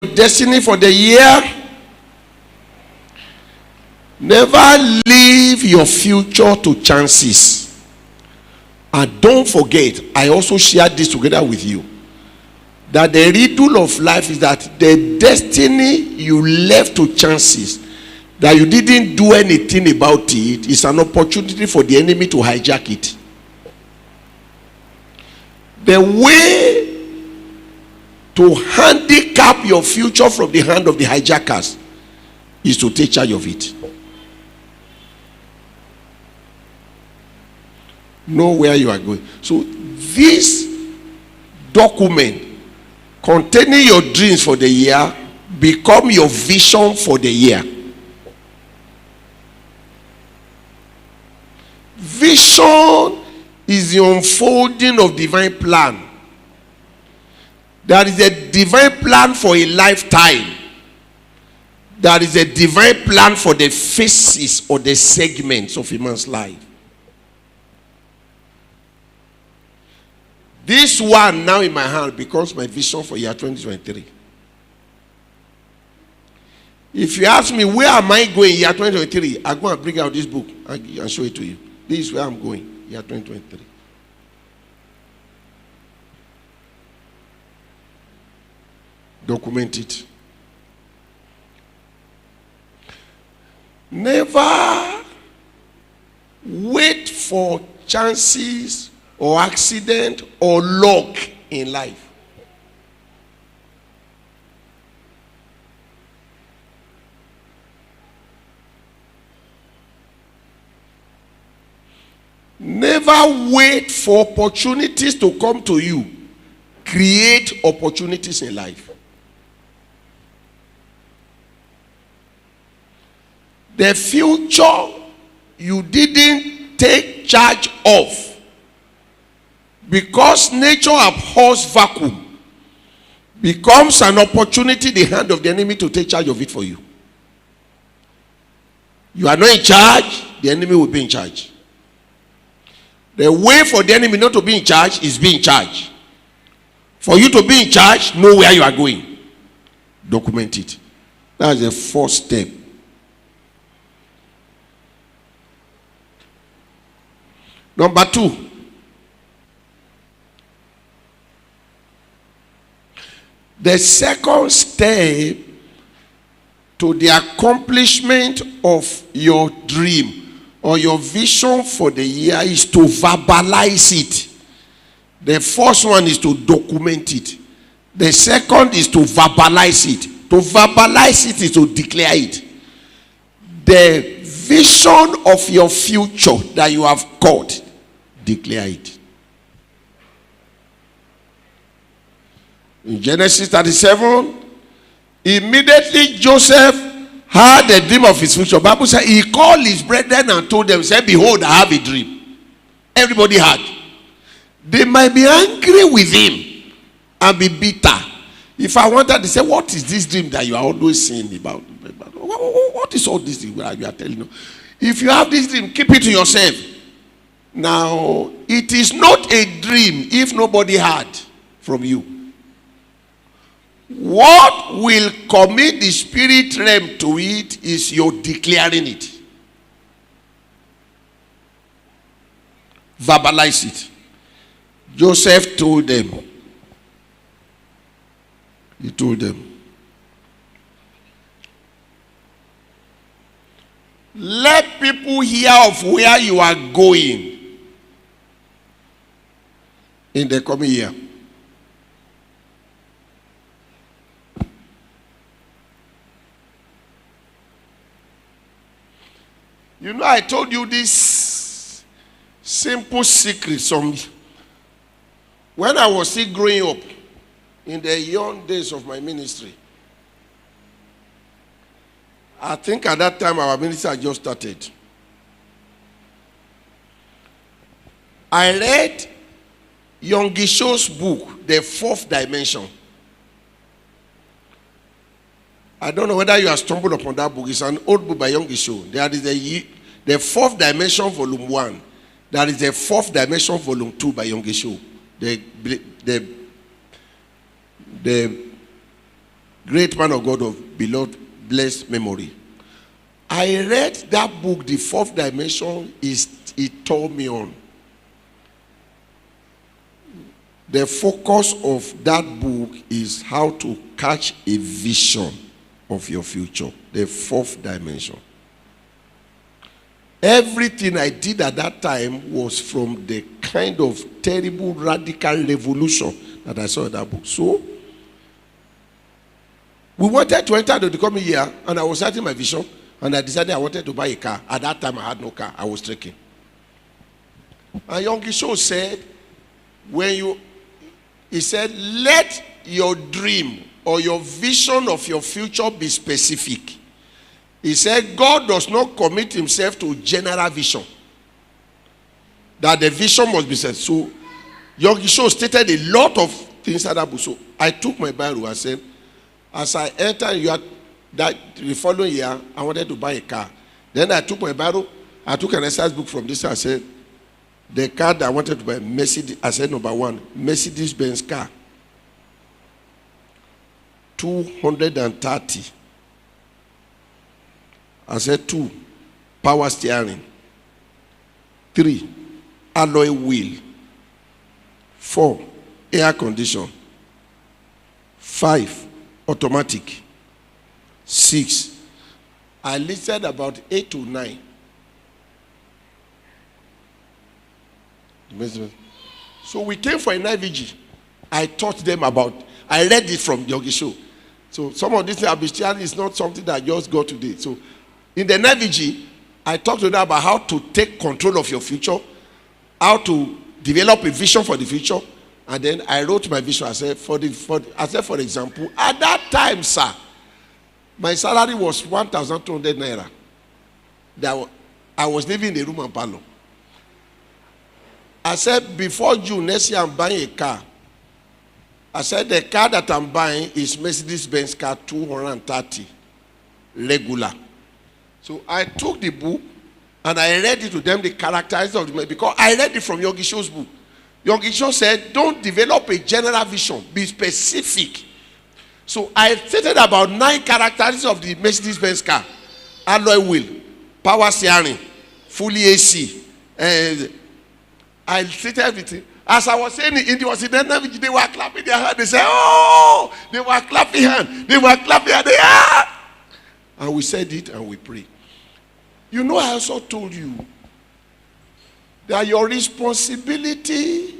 destiny for the year. Never leave your future to chances. And don't forget, I also shared this together with you, that the riddle of life is that the destiny you left to chances, that you didn't do anything about it, is an opportunity for the enemy to hijack it. The way to handicap your future from the hand of the hijackers is to take charge of it. Know where you are going. So this document containing your dreams for the year become your vision for the year. Vision is the unfolding of divine plan. There is a divine plan for a lifetime. There is a divine plan for the phases or the segments of a man's life. This one now in my hand becomes my vision for year 2023. If you ask me, where am I going year 2023? I'm going to bring out this book and show it to you. This is where I'm going year 2023. Document it. Never wait for chances or accident or luck in life. Never wait for opportunities to come to you. Create opportunities in life. The future you didn't take charge of, because nature abhors vacuum, becomes an opportunity in the hand of the enemy to take charge of it for you. You are not in charge, the enemy will be in charge. The way for the enemy not to be in charge is be in charge. For you to be in charge, know where you are going. Document it. That's the first step. Number 2. The second step to the accomplishment of your dream or your vision for the year is to verbalize it. The first one is to document it. The second is to verbalize it. To verbalize it is to declare it. The vision of your future that you have got, declare it. In Genesis 37, immediately Joseph had a dream of his future. The Bible said he called his brethren and told them, said, behold, I have a dream. Everybody had. They might be angry with him and be bitter. If I wanted to say, what is this dream that you are always saying about? What is all this thing that you are telling them? If you have this dream, keep it to yourself. Now, it is not a dream if nobody heard from you. What will commit the spirit realm to it is your declaring it. Verbalize it. Joseph told them. He told them. Let people hear of where you are going in the coming year. You know, I told you this simple secret. When I was still growing up, in the young days of my ministry, I think at that time our ministry had just started. I read Youngisho's book, The Fourth Dimension. I don't know whether you have stumbled upon that book. It's an old book by Youngisho. There is the Fourth Dimension, Volume 1. There is the Fourth Dimension, Volume 2 by Youngisho. The Great man of God of beloved blessed memory. I read that book, The Fourth Dimension. It tore me on. The focus of that book is how to catch a vision of your future. The fourth dimension. Everything I did at that time was from the kind of terrible radical revolution that I saw in that book. So, we wanted to enter the coming year, and I was setting my vision, and I decided I wanted to buy a car. At that time, I had no car. I was trekking. And Young Show said, he said, let your dream or your vision of your future be specific. He said, God does not commit himself to general vision. That the vision must be set. So, Young Show stated a lot of things at that book. So, I took my Bible and said, as I entered the following year, I wanted to buy a car. Then I took my Bible, I took an exercise book from this, and I said, the car that I wanted to buy, Mercedes, I said number one, Mercedes-Benz car. 230. I said 2, power steering. 3, alloy wheel. 4, air condition. 5, automatic. 6, I listed about 8 to 9. So we came for a night vigil. I taught them about, I read it from Yogi Show. So some of this habituality is not something that I just got today. So in the night vigil, I talked to them about how to take control of your future, how to develop a vision for the future, and then I wrote my vision. I said, for example, at that time, sir, my salary was 1,200 naira. I was living in a room and parlor. I said, before June next year, I'm buying a car. I said, the car that I'm buying is Mercedes-Benz car 230, regular. So I took the book and I read it to them, the characteristics of the, because I read it from Yogi Show's book. Yogi Show said, don't develop a general vision, be specific. So I stated about 9 characteristics of the Mercedes-Benz car. Alloy wheel, power steering, fully AC. I stated everything. As I was saying, it was in the night, they were clapping their hands. They said, oh, they were clapping hands. They were clapping hands. And we said it and we prayed. You know, I also told you that your responsibility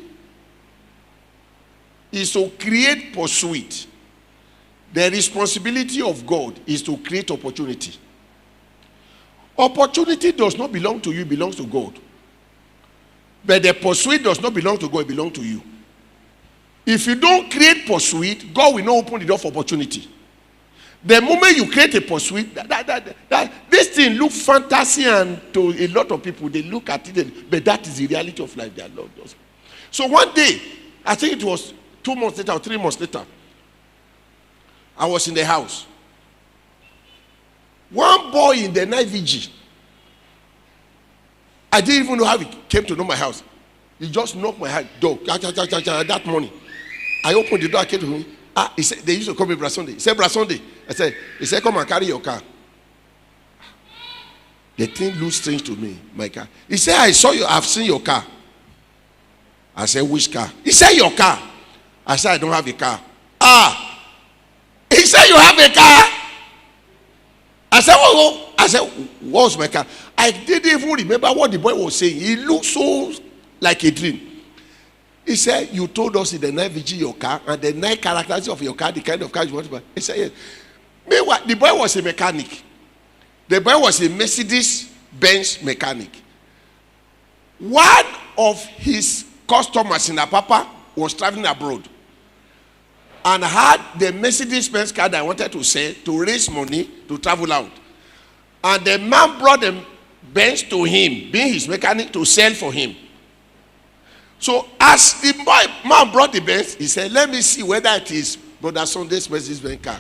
is to create pursuit. The responsibility of God is to create opportunity. Opportunity does not belong to you, it belongs to God. But the pursuit does not belong to God, it belongs to you. If you don't create pursuit, God will not open the door for opportunity. The moment you create a pursuit, this thing looks fantasy, and to a lot of people, they look at it, but that is the reality of life. Their Lord does. So one day, I think it was 2 months later or 3 months later, I was in the house. One boy in the night vigil, I didn't even know how he came to know my house. He just knocked my door that morning. I opened the door, I came to him. He said, they used to call me Brother Sunday. He said, Brother Sunday. He said, come and carry your car. The thing looks strange to me, my car. He said, I've seen your car. I said, which car? He said, your car. I said, I don't have a car. He said, you have a car? I said, oh. I said, what's my car? I didn't even remember what the boy was saying. He looked so like a dream. He said, you told us in the night vigil your car, and the 9 characteristics of your car, the kind of car you want to buy. He said, yes. Meanwhile, the boy was a mechanic. The boy was a Mercedes-Benz mechanic. One of his customers in Apapa was traveling abroad and had the Mercedes-Benz car that I wanted to sell to raise money to travel out. And the man brought the Benz to him, being his mechanic, to sell for him. So as the man brought the Benz, he said, let me see whether it is Brother Sunday's Mercedes-Benz car.